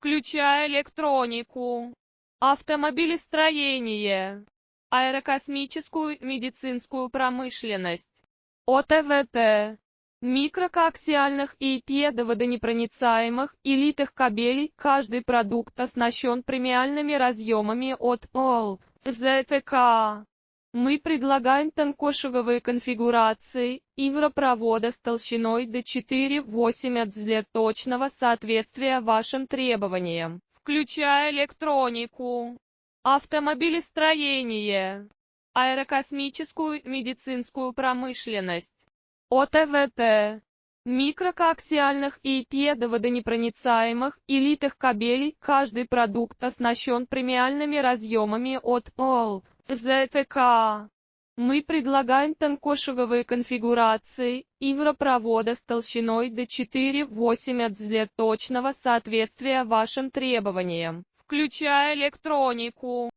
включая электронику, автомобилестроение, аэрокосмическую медицинскую промышленность, ОТВТ, микрокоаксиальных и педоводонепроницаемых и литых кабелей. Каждый продукт оснащен премиальными разъемами от ОЛ, ЗТК. Мы предлагаем тонкошаговые конфигурации ивропровода с толщиной до 4,8 для точного соответствия вашим требованиям, включая электронику, автомобилестроение, аэрокосмическую медицинскую промышленность, ОТВТ, микрокоаксиальных и педоводонепроницаемых и литых кабелей. Каждый продукт оснащен премиальными разъемами от ОЛ, ЗТК. Мы предлагаем тонкошаговые конфигурации ивропровода с толщиной до 4,8 для точного соответствия вашим требованиям, включая электронику,